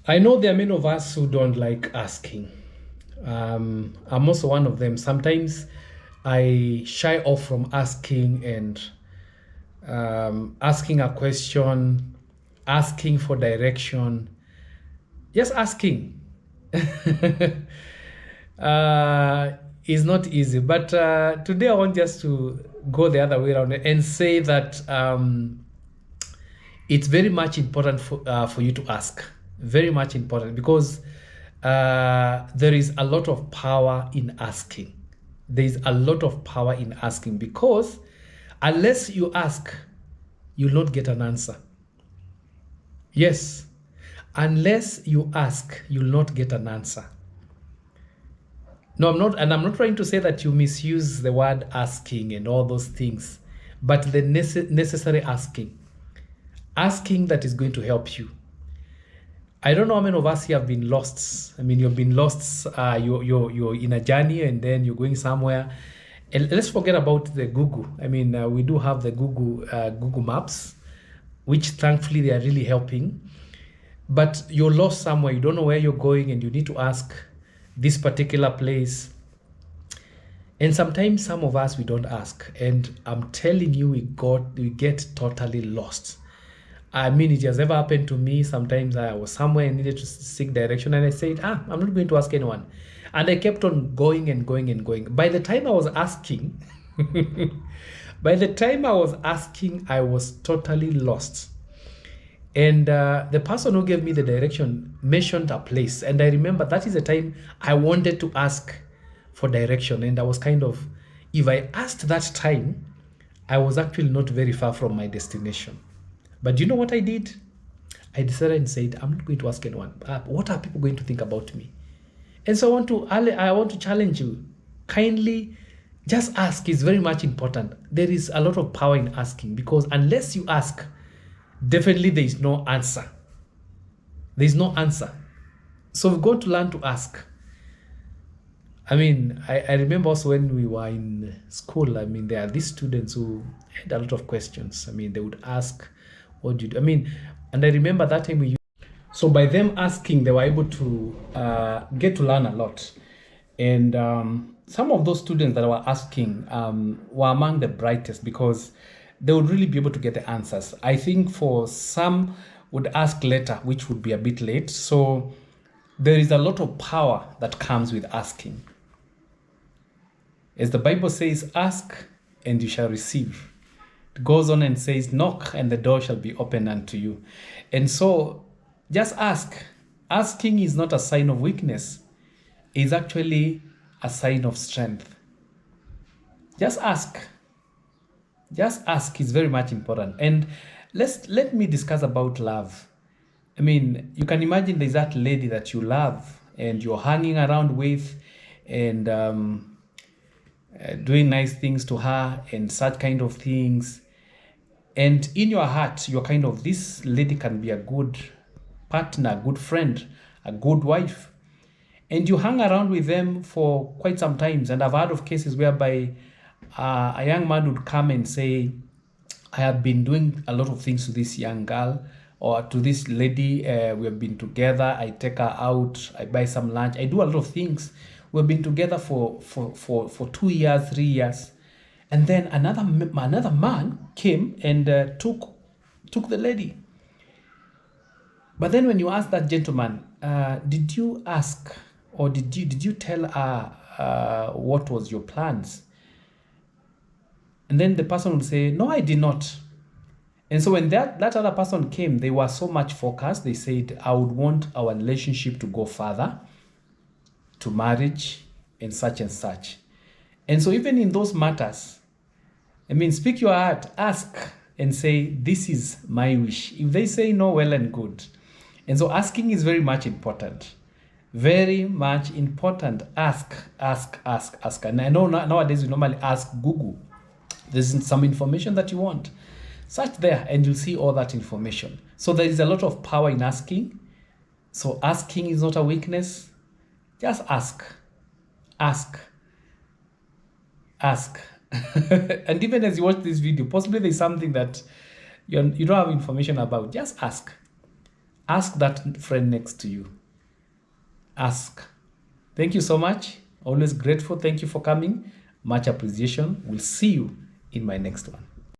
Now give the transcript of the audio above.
I know there are many of us who don't like asking. I'm also one of them. Sometimes I shy off from asking and asking a question, asking for direction, just asking. uh, is not easy. But today I want just to go the other way around and say that it's very much important for you to ask. Very much important because there is a lot of power in asking. There is a lot of power in asking because unless you ask, you'll not get an answer. Yes, unless you ask, you'll not get an answer. No, I'm not, and I'm not trying to say that you misuse the word asking and all those things, but the necessary asking that is going to help you. I don't know how many of us here have been lost. I mean, you've been lost. You're in a journey and then you're going somewhere. And let's forget about the Google. I mean, we do have the Google Maps, which thankfully they are really helping. But you're lost somewhere. You don't know where you're going, and you need to ask this particular place. And sometimes some of us we don't ask, and I'm telling you, we get totally lost. I mean, it has ever happened to me. Sometimes I was somewhere and needed to seek direction, and I said, I'm not going to ask anyone. And I kept on going and going and going. By the time I was asking, I was totally lost. And the person who gave me the direction mentioned a place. And I remember that is the time I wanted to ask for direction. And I was kind of, if I asked that time, I was actually not very far from my destination. But do you know what I did? I decided and said, I'm not going to ask anyone. What are people going to think about me? And so I want to challenge you. Kindly just ask. It's very much important. There is a lot of power in asking, because unless you ask, definitely there is no answer. There is no answer. So we've got to learn to ask. I mean, I remember also when we were in school, I mean, there are these students who had a lot of questions. I mean, they would ask, what do you do? I mean, and I remember that time so by them asking, they were able to get to learn a lot. And some of those students that were asking were among the brightest, because they would really be able to get the answers. I think for some would ask later, which would be a bit late. So there is a lot of power that comes with asking. As the Bible says, ask and you shall receive. It goes on and says, knock and the door shall be opened unto you. And so just ask. Asking is not a sign of weakness. It's actually a sign of strength. Just ask. Just ask is very much important. And let me discuss about love. I mean, you can imagine there's that lady that you love and you're hanging around with and doing nice things to her and such kind of things. And in your heart, you're kind of, this lady can be a good partner, a good friend, a good wife. And you hang around with them for quite some times. And I've heard of cases whereby a young man would come and say, I have been doing a lot of things to this young girl or to this lady. We have been together. I take her out. I buy some lunch. I do a lot of things. We've been together for 2 years, 3 years. And then another man came and took the lady. But then when you ask that gentleman, did you ask or did you tell her what was your plans? And then the person would say, no, I did not. And so when that other person came, they were so much focused. They said, I would want our relationship to go further, to marriage and such and such. And so even in those matters, I mean, speak your heart, ask and say, this is my wish. If they say no, well and good. And so asking is very much important. Very much important. Ask. And I know nowadays we normally ask Google. There's some information that you want. Search there and you'll see all that information. So there is a lot of power in asking. So asking is not a weakness. Just ask. Ask. And even as you watch this video, possibly there's something that you don't have information about. Just ask. Ask that friend next to you. Ask. Thank you so much. Always grateful. Thank you for coming. Much appreciation. We'll see you in my next one.